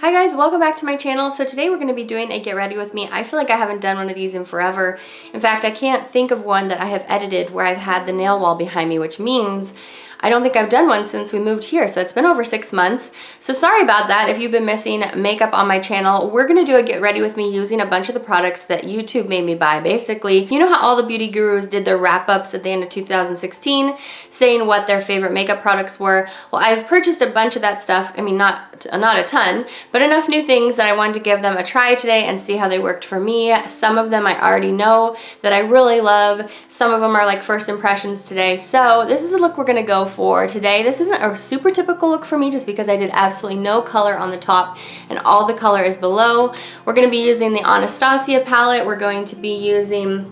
Hi guys, welcome back to my channel. So today we're going to be doing a get ready with me. I feel like I haven't done one of these in forever. In fact, I can't think of one that I have edited where I've had the nail wall behind me, which means I don't think I've done one since we moved here. So it's been over 6 months. So sorry about that if you've been missing makeup on my channel. We're going to do a get ready with me using a bunch of the products that YouTube made me buy. Basically, you know how all the beauty gurus did their wrap-ups at the end of 2016 saying what their favorite makeup products were? Well, I've purchased a bunch of that stuff. I mean, not a ton, but enough new things that I wanted to give them a try today and see how they worked for me. Some of them I already know that I really love. Some of them are like first impressions today. So this is a look we're going to go for today. This isn't a super typical look for me just because I did absolutely no color on the top and all the color is below. We're going to be using the Anastasia palette. We're going to be using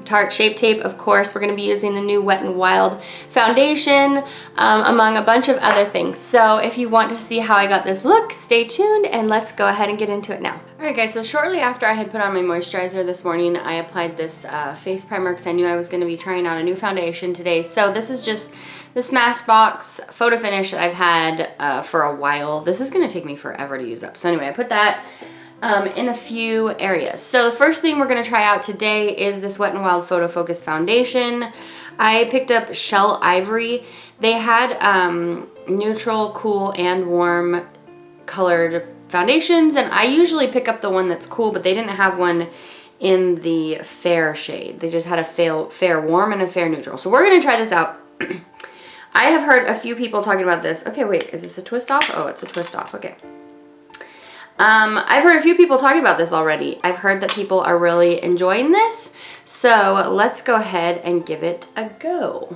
Tarte Shape Tape, of course. We're going to be using the new Wet n Wild foundation, among a bunch of other things. So if you want to see how I got this look, stay tuned and let's go ahead and get into it now. Alright guys, so shortly after I had put on my moisturizer this morning, I applied this face primer because I knew I was going to be trying out a new foundation today. So this is just the Smashbox Photo Finish that I've had for a while. This is going to take me forever to use up. So anyway, I put that in a few areas. So the first thing we're going to try out today is this Wet n Wild Photo Focus Foundation. I picked up Shell Ivory. They had neutral, cool, and warm colored foundations, and I usually pick up the one that's cool, but they didn't have one in the fair shade. They just had a fair warm and a fair neutral. So we're going to try this out. I have heard a few people talking about this. Okay, wait, is this a twist off? Oh, it's a twist off. Okay. I've heard a few people talking about this already. I've heard that people are really enjoying this. So let's go ahead and give it a go.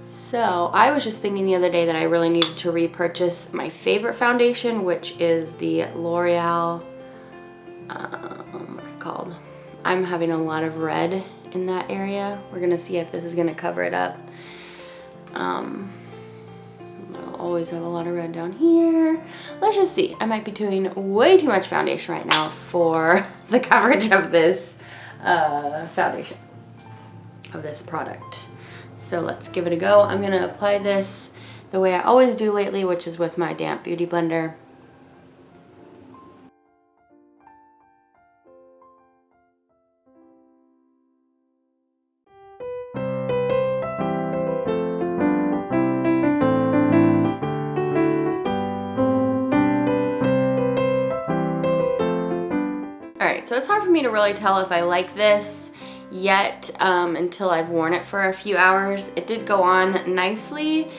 So I was just thinking the other day that I really needed to repurchase my favorite foundation, which is the L'Oreal, what's it called? I'm having a lot of red in that area. We're gonna see if this is gonna cover it up. I'll always have a lot of red down here. Let's just see. I might be doing way too much foundation right now for the coverage of this foundation, of this product. So let's give it a go. I'm gonna apply this the way I always do lately, which is with my damp beauty blender. Alright, so it's hard for me to really tell if I like this yet until I've worn it for a few hours. It did go on nicely.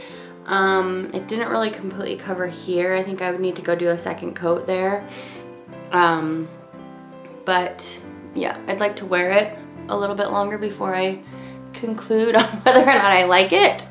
It didn't really completely cover here. I think I would need to go do a second coat there. But yeah, I'd like to wear it a little bit longer before I conclude on whether or not I like it.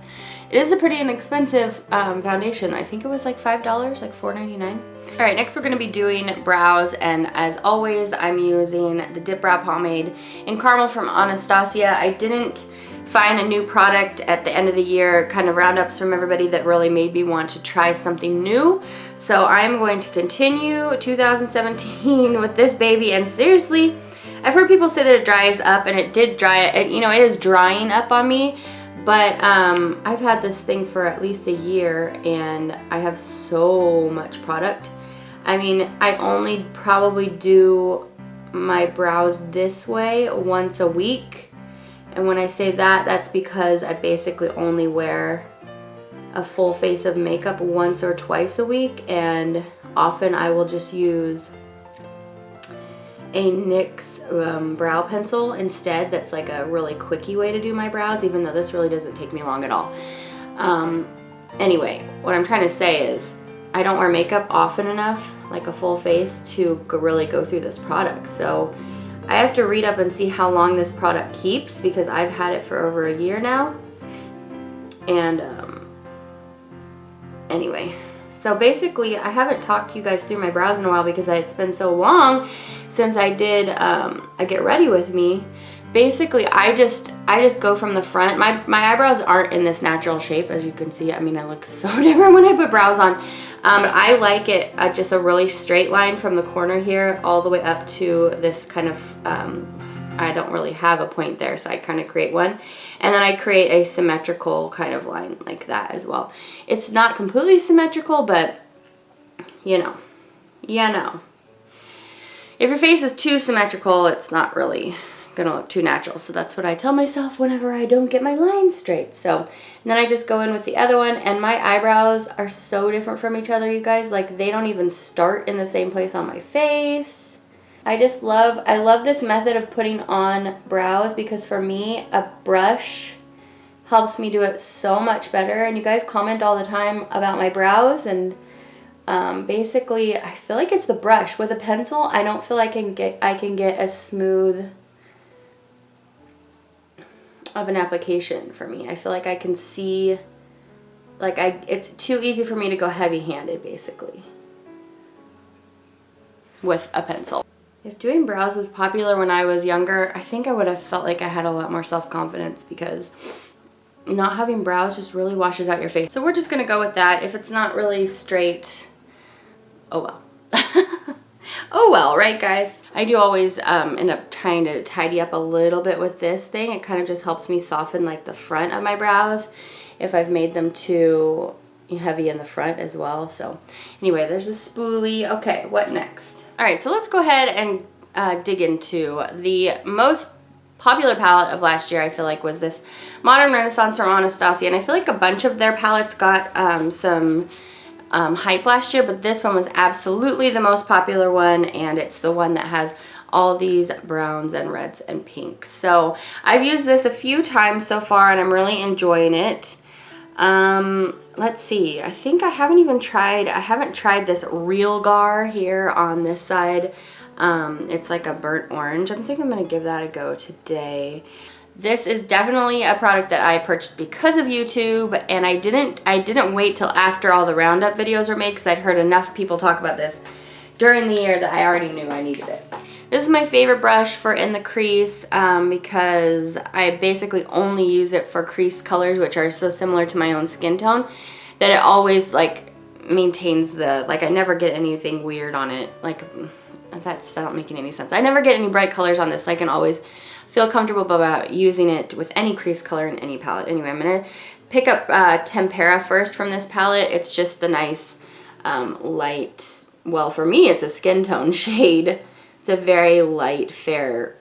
It is a pretty inexpensive foundation. I think it was like $5, like $4.99. Alright, next we're going to be doing brows, and as always I'm using the Dipbrow pomade in caramel from Anastasia. I didn't find a new product at the end of the year, kind of roundups from everybody that really made me want to try something new. So I'm going to continue 2017 with this baby, and seriously, I've heard people say that it dries up, and it did dry it. You know, it is drying up on me. But I've had this thing for at least a year and I have so much product. I mean, I only probably do my brows this way once a week. And when I say that, that's because I basically only wear a full face of makeup once or twice a week. And often I will just use a NYX brow pencil instead. That's like a really quickie way to do my brows, even though this really doesn't take me long at all. Anyway, what I'm trying to say is I don't wear makeup often enough, like a full face, to really go through this product. So I have to read up and see how long this product keeps because I've had it for over a year now. And anyway, so basically I haven't talked you guys through my brows in a while because it's been so long since I did a get ready with me. Basically I just go from the front. My eyebrows aren't in this natural shape, as you can see. I mean, I look so different when I put brows on. But I like it just a really straight line from the corner here all the way up to this kind of I don't really have a point there, so I kind of create one. And then I create a symmetrical kind of line like that as well. It's not completely symmetrical, but you know. If your face is too symmetrical, it's not really gonna look too natural. So that's what I tell myself whenever I don't get my lines straight. So, and then I just go in with the other one, and my eyebrows are so different from each other, you guys. Like, they don't even start in the same place on my face. I love this method of putting on brows, because for me, a brush helps me do it so much better. And you guys comment all the time about my brows, and basically I feel like it's the brush. With a pencil, I don't feel I can get as smooth of an application for me. I feel like I can see, like, it's too easy for me to go heavy-handed basically with a pencil. If doing brows was popular when I was younger, I think I would have felt like I had a lot more self-confidence, because not having brows just really washes out your face. So we're just gonna go with that. If it's not really straight, oh well. Oh well, right guys? I do always end up trying to tidy up a little bit with this thing. It kind of just helps me soften like the front of my brows if I've made them too heavy in the front as well. So anyway, there's a spoolie. Okay, what next? All right, so let's go ahead and dig into the most popular palette of last year. I feel like was this Modern Renaissance from Anastasia, and I feel like a bunch of their palettes got some hype last year, but this one was absolutely the most popular one, and it's the one that has all these browns and reds and pinks. So I've used this a few times so far, and I'm really enjoying it. Let's see, I think I haven't tried this Real Gar here on this side. It's like a burnt orange. I think I'm gonna give that a go today. This is definitely a product that I purchased because of YouTube, and I didn't wait till after all the roundup videos were made, because I'd heard enough people talk about this during the year that I already knew I needed it. This is my favorite brush for in the crease, because I basically only use it for crease colors, which are so similar to my own skin tone that it always like maintains the, like, I never get anything weird on it. Like, that's not making any sense. I never get any bright colors on this, so I can always feel comfortable about using it with any crease color in any palette. Anyway, I'm going to pick up Tempera first from this palette. It's just the nice light, well, for me it's a skin tone shade. It's a very light, fair,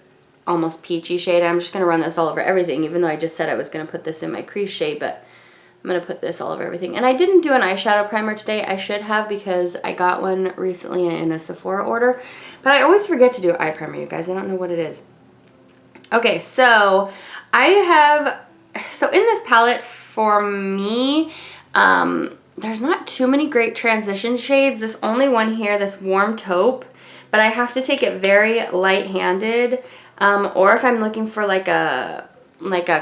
almost peachy shade. I'm just going to run this all over everything, even though I just said I was going to put this in my crease shade, but I'm going to put this all over everything. And I didn't do an eyeshadow primer today. I should have, because I got one recently in a Sephora order, but I always forget to do an eye primer, you guys. I don't know what it is. Okay, so in this palette for me, there's not too many great transition shades. This only one here, this Warm Taupe, but I have to take it very light-handed, or if I'm looking for like a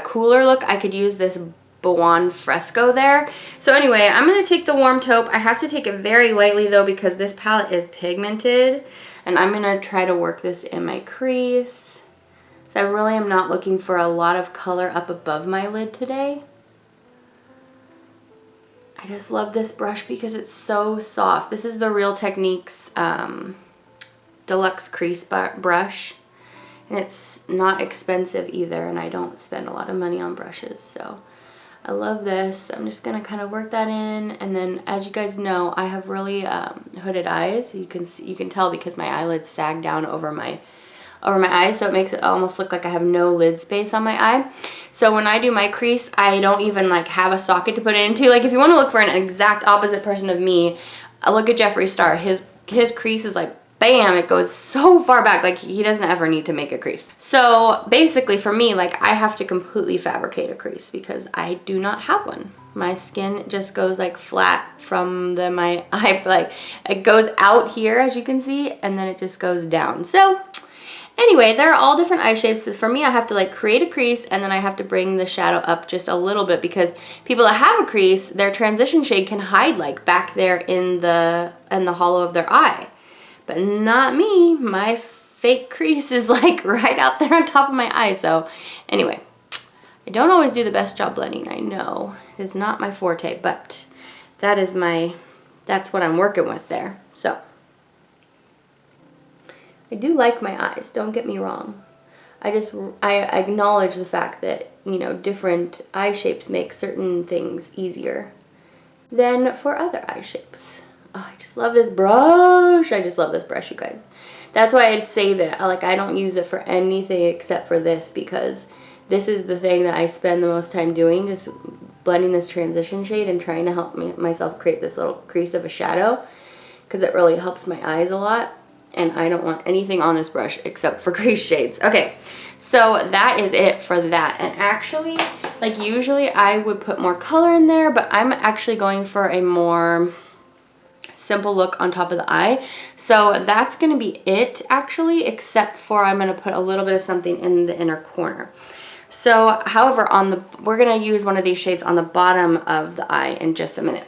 cooler look, I could use this Bawan Fresco there. So anyway, I'm going to take the Warm Taupe. I have to take it very lightly though, because this palette is pigmented, and I'm going to try to work this in my crease. So I really am not looking for a lot of color up above my lid today. I just love this brush because it's so soft. This is the Real Techniques Deluxe Crease brush. And it's not expensive either, and I don't spend a lot of money on brushes. So I love this. I'm just going to kind of work that in. And then, as you guys know, I have really hooded eyes. You can tell because my eyelids sag down over my eyes, so it makes it almost look like I have no lid space on my eye. So when I do my crease, I don't even like have a socket to put it into. Like, if you want to look for an exact opposite person of me, look at Jeffree Star. His crease is like, bam, it goes so far back. Like, he doesn't ever need to make a crease. So basically for me, like, I have to completely fabricate a crease because I do not have one. My skin just goes like flat from my eye, like it goes out here, as you can see, and then it just goes down. So anyway, there are all different eye shapes. So for me, I have to like create a crease, and then I have to bring the shadow up just a little bit, because people that have a crease, their transition shade can hide like back there in the hollow of their eye. But not me. My fake crease is like right out there on top of my eye. So anyway, I don't always do the best job blending. I know it is not my forte, but that's what I'm working with there. So I do like my eyes, don't get me wrong. I acknowledge the fact that, you know, different eye shapes make certain things easier than for other eye shapes. Oh, I just love this brush. I just love this brush, you guys. That's why I save it. I don't use it for anything except for this, because this is the thing that I spend the most time doing, just blending this transition shade and trying to help myself create this little crease of a shadow, because it really helps my eyes a lot. And I don't want anything on this brush except for crease shades. Okay, so that is it for that. And actually, like usually I would put more color in there, but I'm actually going for a more simple look on top of the eye. So that's going to be it actually, except for I'm going to put a little bit of something in the inner corner. So, however, we're going to use one of these shades on the bottom of the eye in just a minute.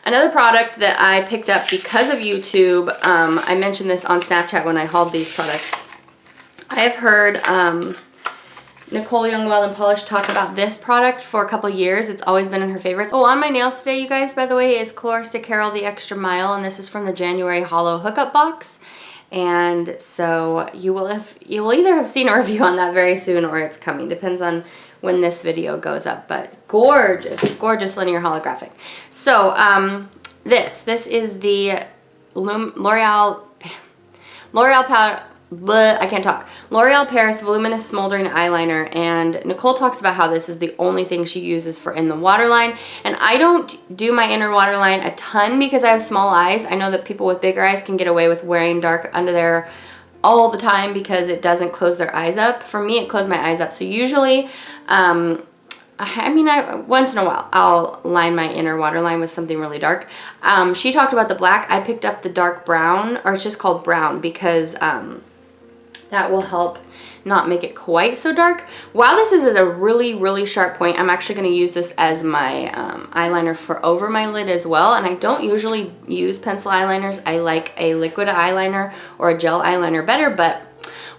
Another product that I picked up because of YouTube, I mentioned this on Snapchat when I hauled these products. I have heard Nicole Young Wild and Polish talk about this product for a couple years. It's always been in her favorites. Oh, on my nails today, you guys, by the way, is Colorista Carol the Extra Mile, and this is from the January Hollow Hookup Box. And so you will either have seen a review on that very soon, or it's coming. Depends on when this video goes up, but gorgeous, gorgeous linear holographic. So this is the L'Oreal Paris Voluminous Smoldering Eyeliner, and Nicole talks about how this is the only thing she uses for in the waterline. And I don't do my inner waterline a ton because I have small eyes. I know that people with bigger eyes can get away with wearing dark under there all the time because it doesn't close their eyes up. For me, it closed my eyes up. So usually, once in a while, I'll line my inner waterline with something really dark. She talked about the black. I picked up the dark brown, or it's just called brown, because that will help not make it quite so dark. While this is a really, really sharp point, I'm actually going to use this as my eyeliner for over my lid as well. And I don't usually use pencil eyeliners. I like a liquid eyeliner or a gel eyeliner better, but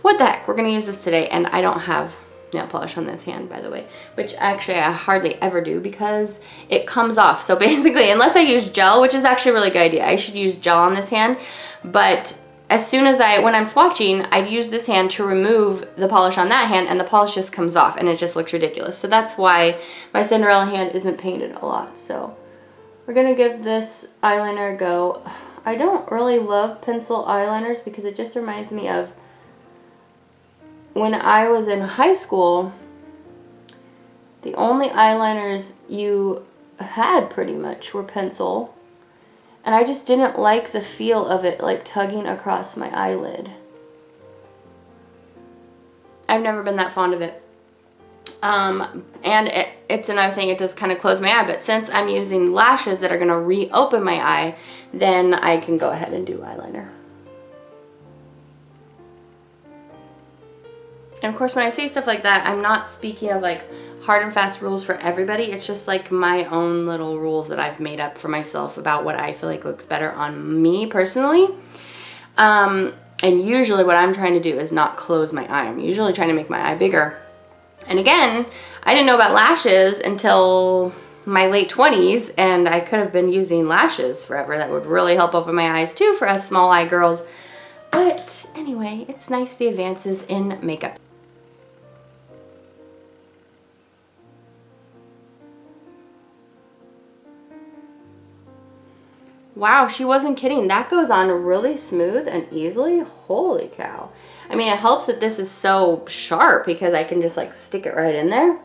what the heck, we're going to use this today. And I don't have nail polish on this hand, by the way, which actually I hardly ever do because it comes off. So basically, unless I use gel, which is actually a really good idea, I should use gel on this hand, but as soon as when I'm swatching, I'd use this hand to remove the polish on that hand, and the polish just comes off and it just looks ridiculous. So that's why my Cinderella hand isn't painted a lot. So we're gonna give this eyeliner a go. I don't really love pencil eyeliners because it just reminds me of when I was in high school. The only eyeliners you had pretty much were pencil. And I just didn't like the feel of it, like tugging across my eyelid. I've never been that fond of it. And it's another thing, it does kind of close my eye, but since I'm using lashes that are going to reopen my eye, then I can go ahead and do eyeliner. And of course, when I say stuff like that, I'm not speaking of like hard and fast rules for everybody. It's just like my own little rules that I've made up for myself about what I feel like looks better on me personally. And usually what I'm trying to do is not close my eye. I'm usually trying to make my eye bigger. And again, I didn't know about lashes until my late 20s, and I could have been using lashes forever. That would really help open my eyes too for us small eye girls. But anyway, it's nice, the advances in makeup. Wow, she wasn't kidding. That goes on really smooth and easily. Holy cow. I mean, it helps that this is so sharp because I can just like stick it right in there.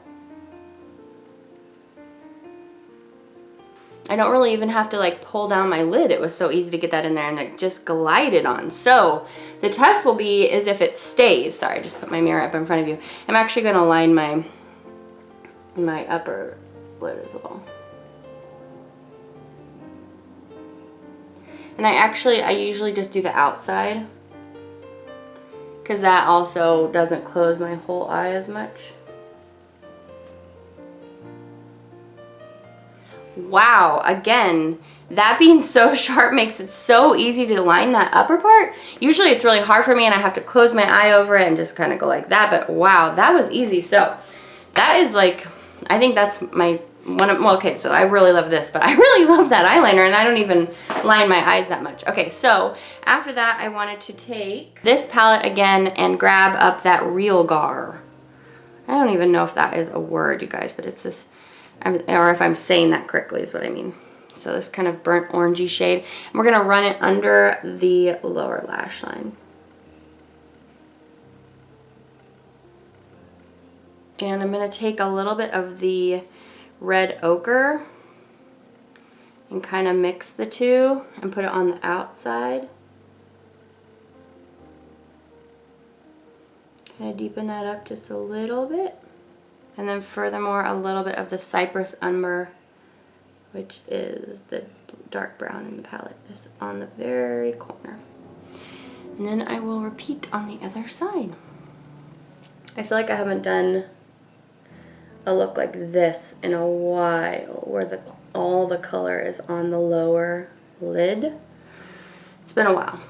I don't really even have to like pull down my lid. It was so easy to get that in there, and it just glided on. So the test will be is if it stays. Sorry, I just put my mirror up in front of you. I'm actually going to line my upper lid as well. And I usually just do the outside because that also doesn't close my whole eye as much. Wow, again, that being so sharp makes it so easy to line that upper part. Usually it's really hard for me and I have to close my eye over it and just kind of go like that, but wow, that was easy. So that is like, I think that's my well, okay, so I really love this, but I really love that eyeliner, and I don't even line my eyes that much. Okay, so after that, I wanted to take this palette again and grab up that Real Gar. I don't even know if that is a word, you guys, but it's this, or if I'm saying that correctly is what I mean. So this kind of burnt orangey shade. And we're gonna run it under the lower lash line. And I'm gonna take a little bit of the red ochre and kind of mix the two and put it on the outside. Kind of deepen that up just a little bit. And then furthermore, a little bit of the Cypress Umber, which is the dark brown in the palette, just on the very corner. And then I will repeat on the other side. I feel like I haven't done a look like this in a while, where all the color is on the lower lid. It's been a while.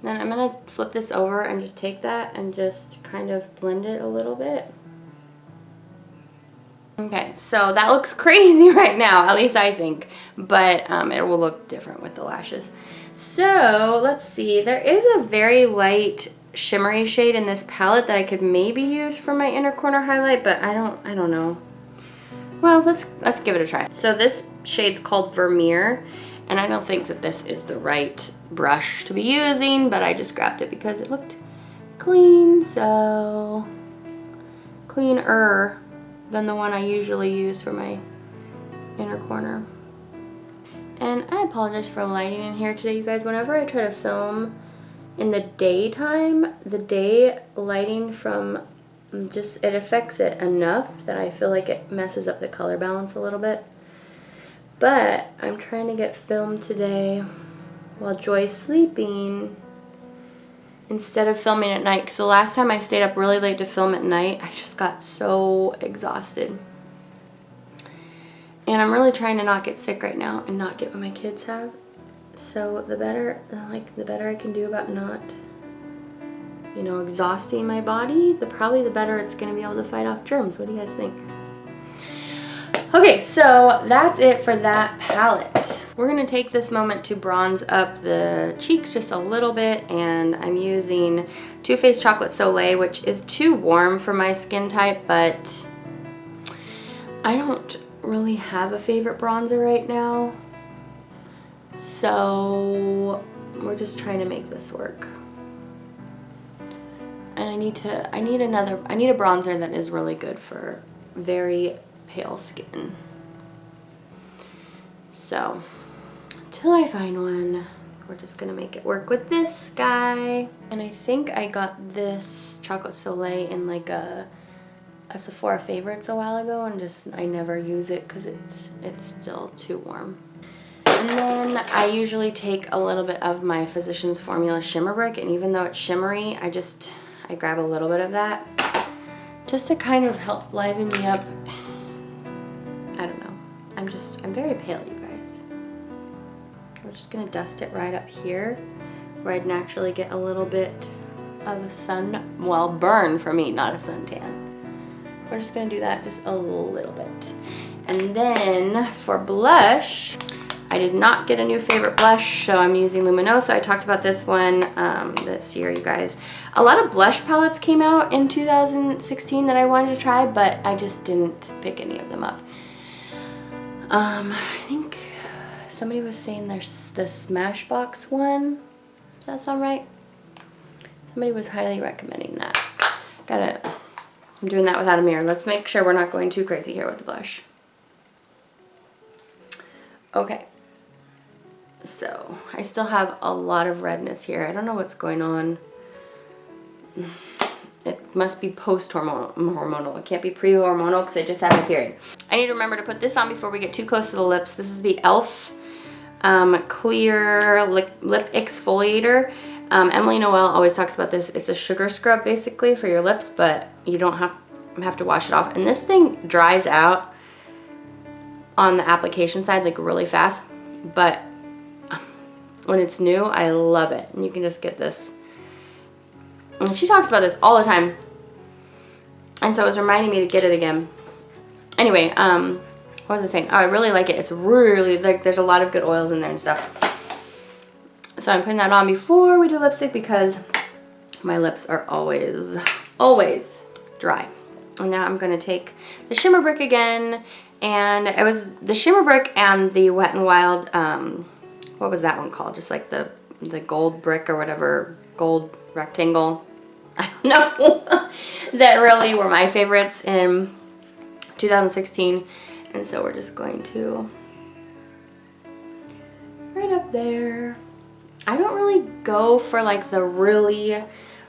Then I'm gonna flip this over and just take that and just kind of blend it a little bit. Okay, so that looks crazy right now, at least I think, but it will look different with the lashes. So let's see, there is a very light shimmery shade in this palette that I could maybe use for my inner corner highlight, but I don't know. Well, let's give it a try. So this shade's called Vermeer, and I don't think that this is the right brush to be using, but I just grabbed it because it looked clean, so cleaner than the one I usually use for my inner corner. And I apologize for lighting in here today, you guys. Whenever I try to film in the daytime, the day lighting from just, it affects it enough that I feel like it messes up the color balance a little bit. But I'm trying to get filmed today while Joy's sleeping instead of filming at night, because the last time I stayed up really late to film at night, I just got so exhausted. And I'm really trying to not get sick right now and not get what my kids have. So the better I can do about not, you know, exhausting my body, probably the better it's going to be able to fight off germs. What do you guys think? Okay, so that's it for that palette. We're going to take this moment to bronze up the cheeks just a little bit, and I'm using Too Faced Chocolate Soleil, which is too warm for my skin type, but I don't really have a favorite bronzer right now. So we're just trying to make this work. And I need a bronzer that is really good for very pale skin. So till I find one, we're just gonna make it work with this guy. And I think I got this Chocolate Soleil in like a Sephora Favorites a while ago, and just I never use it because it's still too warm. And then I usually take a little bit of my Physicians Formula Shimmer Brick, and even though it's shimmery, I grab a little bit of that just to kind of help liven me up. I don't know. I'm very pale, you guys. We're just gonna dust it right up here where I'd naturally get a little bit of a burn for me, not a suntan. We're just gonna do that just a little bit. And then for blush, I did not get a new favorite blush, so I'm using Luminoso. I talked about this one this year, you guys. A lot of blush palettes came out in 2016 that I wanted to try, but I just didn't pick any of them up. I think somebody was saying there's the Smashbox one. Does that sound right? Somebody was highly recommending that. I'm doing that without a mirror. Let's make sure we're not going too crazy here with the blush. Okay. So I still have a lot of redness here. I don't know what's going on. It must be post-hormonal. It can't be pre-hormonal because I just had my period. I need to remember to put this on before we get too close to the lips. This is the e.l.f. Clear Lip Exfoliator. Emily Noel always talks about this. It's a sugar scrub basically for your lips, but you don't have to wash it off. And this thing dries out on the application side like really fast, but when it's new, I love it. And you can just get this. And she talks about this all the time. And so it was reminding me to get it again. Anyway, what was I saying? Oh, I really like it. It's really, like, there's a lot of good oils in there and stuff. So I'm putting that on before we do lipstick because my lips are always, always dry. And now I'm going to take the Shimmer Brick again. And it was the Shimmer Brick and the Wet n Wild, what was that one called? Just like the gold brick or whatever, gold rectangle. I don't know. That really were my favorites in 2016. And so we're just going to right up there. I don't really go for like the really,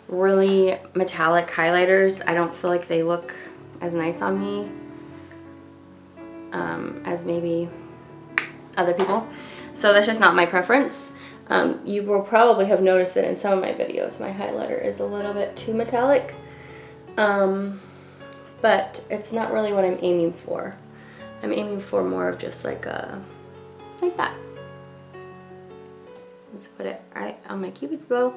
really metallic highlighters. I don't feel like they look as nice on me as maybe other people. So that's just not my preference. You will probably have noticed that in some of my videos my highlighter is a little bit too metallic. But it's not really what I'm aiming for. I'm aiming for more of just like a, like that. Let's put it right on my Cupid's bow.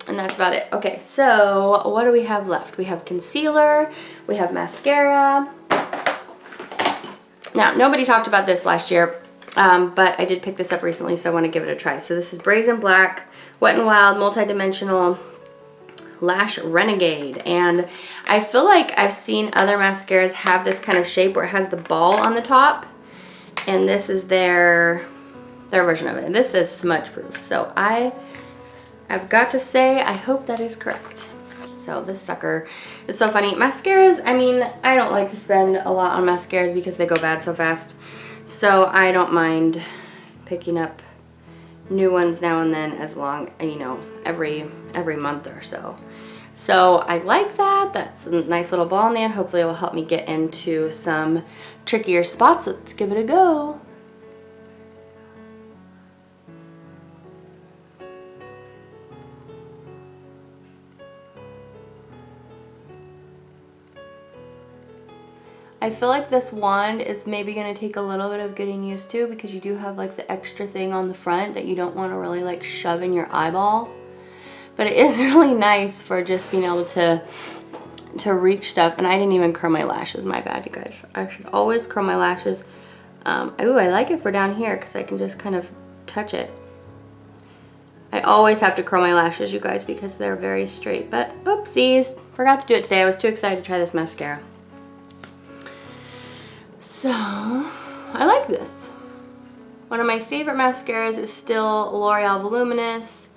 And that's about it. Okay, so what do we have left? We have concealer, we have mascara. Now, nobody talked about this last year, but I did pick this up recently, so I want to give it a try. So this is Brazen Black, Wet n Wild, Multidimensional, Lash Renegade. And I feel like I've seen other mascaras have this kind of shape where it has the ball on the top. And this is their version of it. And this is smudge proof. So I've got to say, I hope that is correct. So this sucker is so funny. Mascaras, I mean, I don't like to spend a lot on mascaras because they go bad so fast. So I don't mind picking up new ones now and then, as long, you know, every month or so. So I like that. That's a nice little ball in the end. Hopefully it will help me get into some trickier spots. Let's give it a go. I feel like this wand is maybe going to take a little bit of getting used to because you do have like the extra thing on the front that you don't want to really like shove in your eyeball. But it is really nice for just being able to reach stuff. And I didn't even curl my lashes. My bad, you guys. I should always curl my lashes. Ooh, I like it for down here because I can just kind of touch it. I always have to curl my lashes, you guys, because they're very straight. But oopsies, forgot to do it today. I was too excited to try this mascara. So, I like this. One of my favorite mascaras is still L'Oreal Voluminous.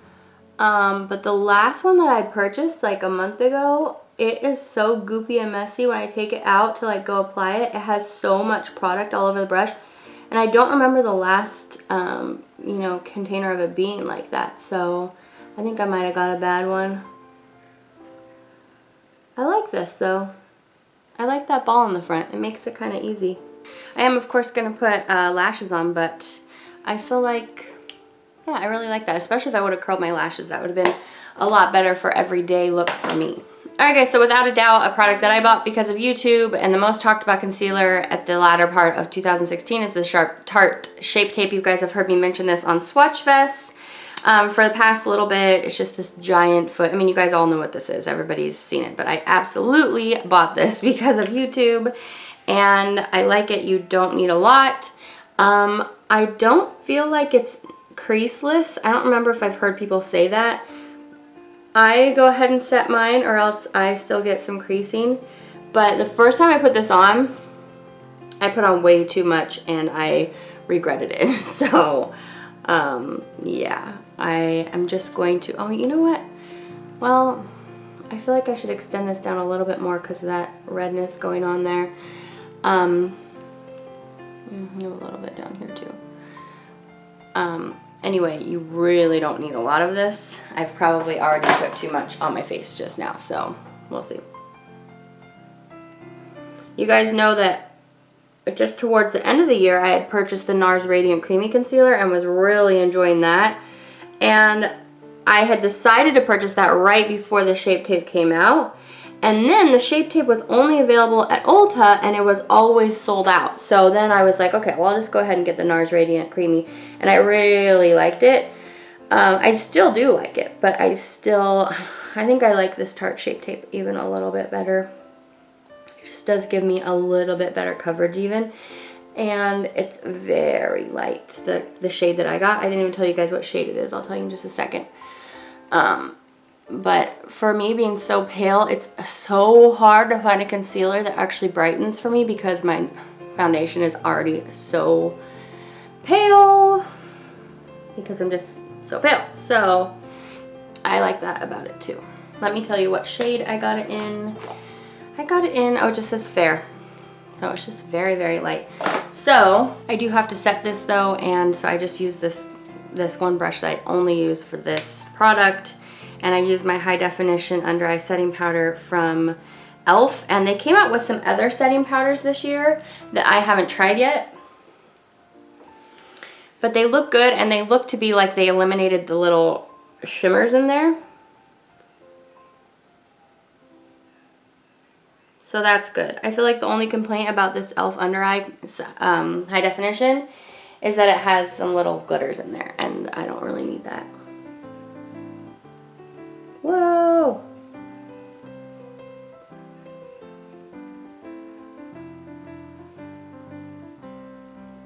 But the last one that I purchased like a month ago, it is so goopy and messy when I take it out to like go apply it. It has so much product all over the brush. And I don't remember the last, you know, container of it being like that. So, I think I might have got a bad one. I like this though. I like that ball in the front. It makes it kind of easy. I am, of course, going to put lashes on, but I feel like, yeah, I really like that. Especially if I would have curled my lashes. That would have been a lot better for everyday look for me. Alright guys, so without a doubt, a product that I bought because of YouTube and the most talked about concealer at the latter part of 2016 is the Tarte Shape Tape. You guys have heard me mention this on Swatch Fest. For the past little bit, it's just this giant foot. I mean, you guys all know what this is. Everybody's seen it. But I absolutely bought this because of YouTube. And I like it. You don't need a lot. I don't feel like it's creaseless. I don't remember if I've heard people say that. I go ahead and set mine or else I still get some creasing. But the first time I put this on, I put on way too much and I regretted it. So, yeah. I am just going to, oh, you know what? Well, I feel like I should extend this down a little bit more because of that redness going on there. A little bit down here too. Anyway, you really don't need a lot of this. I've probably already put too much on my face just now, so we'll see. You guys know that just towards the end of the year, I had purchased the NARS Radiant Creamy Concealer and was really enjoying that. And I had decided to purchase that right before the Shape Tape came out. And then the Shape Tape was only available at Ulta and it was always sold out. So then I was like, okay, well, I'll just go ahead and get the NARS Radiant Creamy. And I really liked it. I still do like it, but I think I like this Tarte Shape Tape even a little bit better. Just does give me a little bit better coverage even. And it's very light, the shade that I got. I didn't even tell you guys what shade it is. I'll tell you in just a second. But for me being so pale, it's so hard to find a concealer that actually brightens for me because my foundation is already so pale because I'm just so pale. So I like that about it too. Let me tell you what shade I got it in. I got it in, oh, it just says fair. So it's just very, very light. So I do have to set this though, and so I just use this one brush that I only use for this product. And I use my high definition under eye setting powder from e.l.f. And they came out with some other setting powders this year that I haven't tried yet. But they look good, and they look to be like they eliminated the little shimmers in there. So that's good. I feel like the only complaint about this e.l.f. under eye high definition is that it has some little glitters in there, and I don't really need that. Whoa!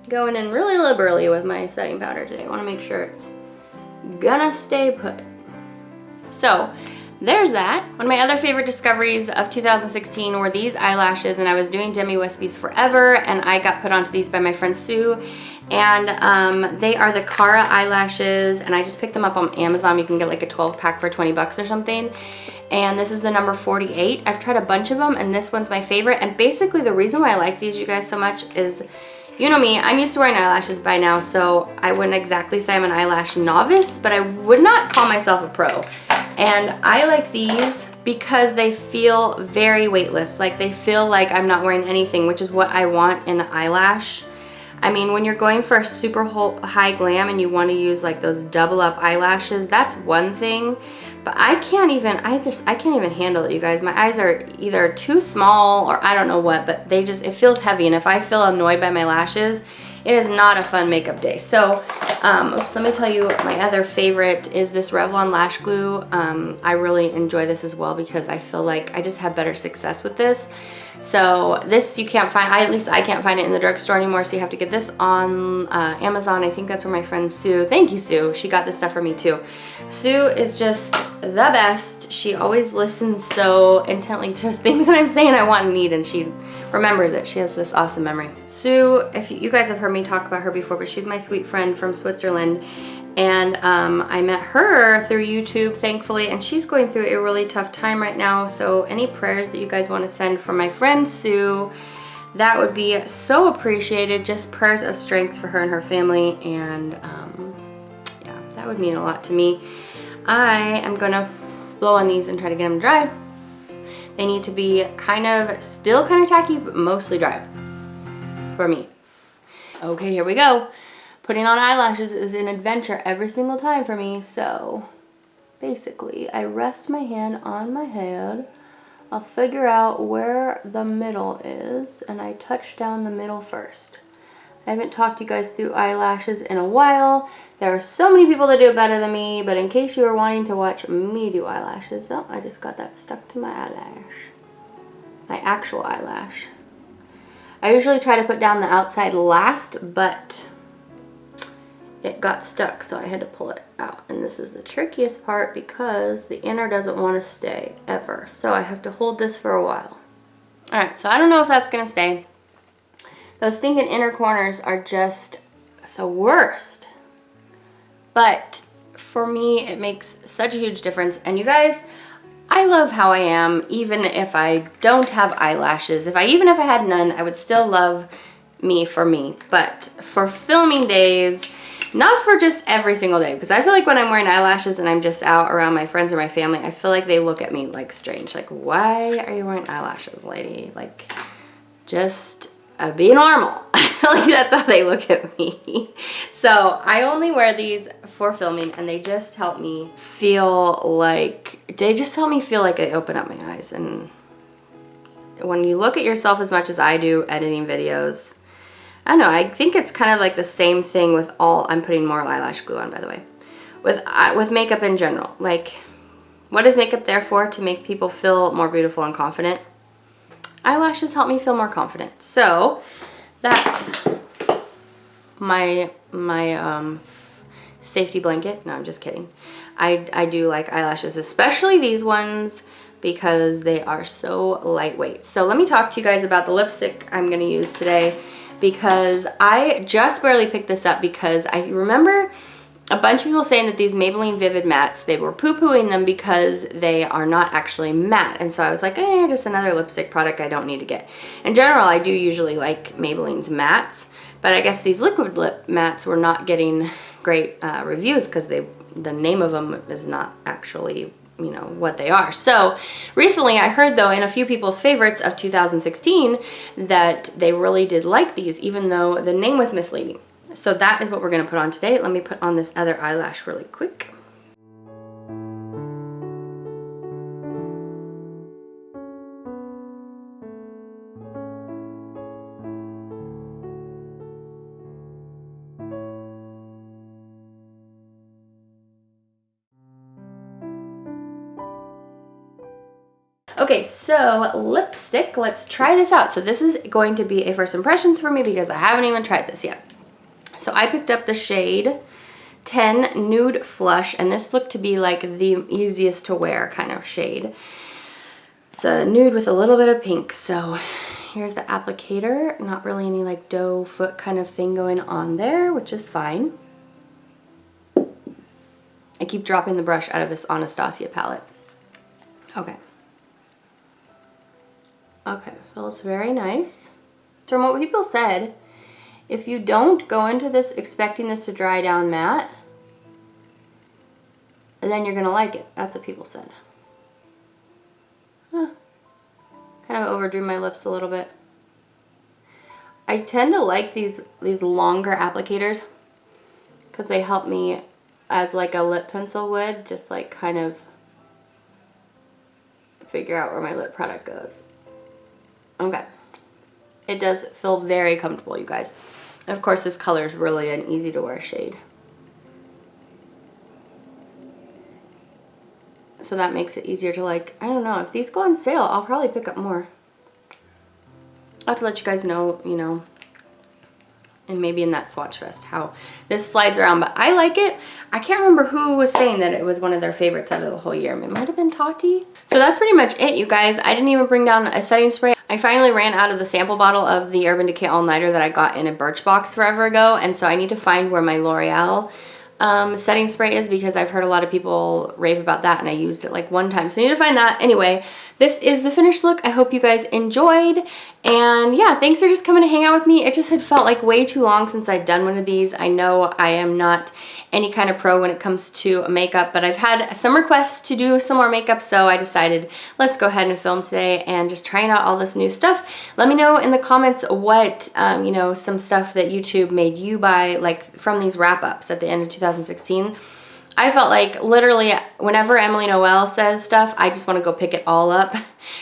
Going in really liberally with my setting powder today. I want to make sure it's gonna stay put. So there's that. One of my other favorite discoveries of 2016 were these eyelashes, and I was doing Demi Wispies forever, and I got put onto these by my friend Sue, and they are the Cara eyelashes, and I just picked them up on Amazon. You can get like a 12 pack for 20 bucks or something, and this is the number 48. I've tried a bunch of them, and this one's my favorite. And basically the reason why I like these, you guys, so much is, you know me, I'm used to wearing eyelashes by now, so I wouldn't exactly say I'm an eyelash novice, but I would not call myself a pro. And I like these because they feel very weightless. Like they feel like I'm not wearing anything, which is what I want in an eyelash. I mean, when you're going for a super high glam and you want to use like those double up eyelashes, that's one thing. But I can't even handle it, you guys. My eyes are either too small or I don't know what, but it feels heavy. And if I feel annoyed by my lashes, it is not a fun makeup day. So, oops, let me tell you, my other favorite is this Revlon Lash Glue. I really enjoy this as well because I feel like I just have better success with this. So this you can't find, at least I can't find it in the drugstore anymore, so you have to get this on Amazon. I think that's where my friend Sue, thank you Sue, she got this stuff for me too. Sue is just the best. She always listens so intently to things that I'm saying I want and need, and she remembers it. She has this awesome memory. Sue, if you guys have heard me talk about her before, but she's my sweet friend from Switzerland. And I met her through YouTube, thankfully, and she's going through a really tough time right now. So any prayers that you guys want to send for my friend Sue, that would be so appreciated. Just prayers of strength for her and her family, and yeah, that would mean a lot to me. I am gonna blow on these and try to get them dry. They need to be still kind of tacky, but mostly dry for me. Okay, here we go. Putting on eyelashes is an adventure every single time for me, so basically I rest my hand on my head, I'll figure out where the middle is, and I touch down the middle first. I haven't talked to you guys through eyelashes in a while. There are so many people that do it better than me, but in case you were wanting to watch me do eyelashes, oh, I just got that stuck to my eyelash. My actual eyelash. I usually try to put down the outside last, but it got stuck, so I had to pull it out. And this is the trickiest part because the inner doesn't want to stay ever. So I have to hold this for a while. Alright, so I don't know if that's going to stay. Those stinking inner corners are just the worst. But for me, it makes such a huge difference. And you guys, I love how I am, even if I don't have eyelashes. Even if I had none, I would still love me for me. But for filming days, not for just every single day, because I feel like when I'm wearing eyelashes and I'm just out around my friends or my family, I feel like they look at me like strange. Like, why are you wearing eyelashes, lady? Like, just be normal. Like, that's how they look at me. So I only wear these for filming, and they just help me feel like, they open up my eyes. And when you look at yourself as much as I do editing videos, I don't know, I think it's kind of like the same thing with I'm putting more eyelash glue on, by the way, with makeup in general. Like, what is makeup there for? To make people feel more beautiful and confident. eyelashes help me feel more confident. So that's my safety blanket. No, I'm just kidding. I do like eyelashes, especially these ones, because they are so lightweight. So let me talk to you guys about the lipstick I'm gonna use today, because I just barely picked this up because I remember a bunch of people saying that these Maybelline Vivid Mattes, they were poo-pooing them because they are not actually matte. And so I was like, just another lipstick product I don't need to get. In general, I do usually like Maybelline's mattes, but I guess these liquid lip mattes were not getting great reviews because the name of them is not actually, you know, what they are. So recently I heard, though, in a few people's favorites of 2016 that they really did like these, even though the name was misleading. So that is what we're going to put on today. Let me put on this other eyelash really quick. Okay, so lipstick, let's try this out. So this is going to be a first impressions for me because I haven't even tried this yet. So I picked up the shade 10 Nude Flush, and this looked to be like the easiest to wear kind of shade. It's a nude with a little bit of pink. So here's the applicator. Not really any like doe foot kind of thing going on there, which is fine. I keep dropping the brush out of this Anastasia palette. Okay. Okay, feels very nice. From what people said, if you don't go into this expecting this to dry down matte, then you're gonna like it. That's what people said. Huh. Kind of overdrew my lips a little bit. I tend to like these longer applicators because they help me as like a lip pencil would, just like kind of figure out where my lip product goes. Okay. It does feel very comfortable, you guys. And of course, this color is really an easy to wear shade. So that makes it easier to like, I don't know, if these go on sale, I'll probably pick up more. I'll have to let you guys know, you know, and maybe in that swatch fest how this slides around, but I like it. I can't remember who was saying that it was one of their favorites out of the whole year. It might have been Tarte. So that's pretty much it, you guys. I didn't even bring down a setting spray. I finally ran out of the sample bottle of the Urban Decay All Nighter that I got in a Birchbox forever ago, and so I need to find where my L'Oreal setting spray is, because I've heard a lot of people rave about that and I used it like one time, so I need to find that. Anyway, this is the finished look. I hope you guys enjoyed, and yeah, thanks for just coming to hang out with me. It just had felt like way too long since I'd done one of these. I know I am not any kind of pro when it comes to makeup, but I've had some requests to do some more makeup, so I decided let's go ahead and film today and just trying out all this new stuff. Let me know in the comments what you know, some stuff that YouTube made you buy, like from these wrap-ups at the end of 2016. I felt like literally whenever Emily Noel says stuff, I just want to go pick it all up.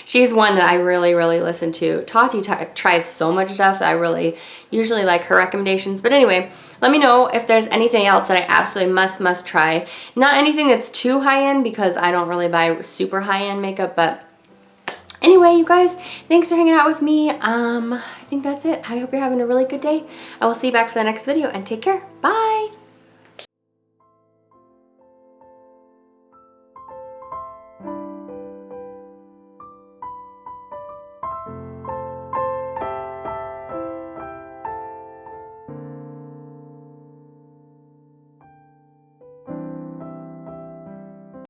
She's one that I really, really listen to. Tarte tries so much stuff that I really usually like her recommendations. But anyway, let me know if there's anything else that I absolutely must try. Not anything that's too high-end, because I don't really buy super high-end makeup, but anyway, you guys, thanks for hanging out with me. I think that's it. I hope you're having a really good day. I will see you back for the next video, and take care. Bye!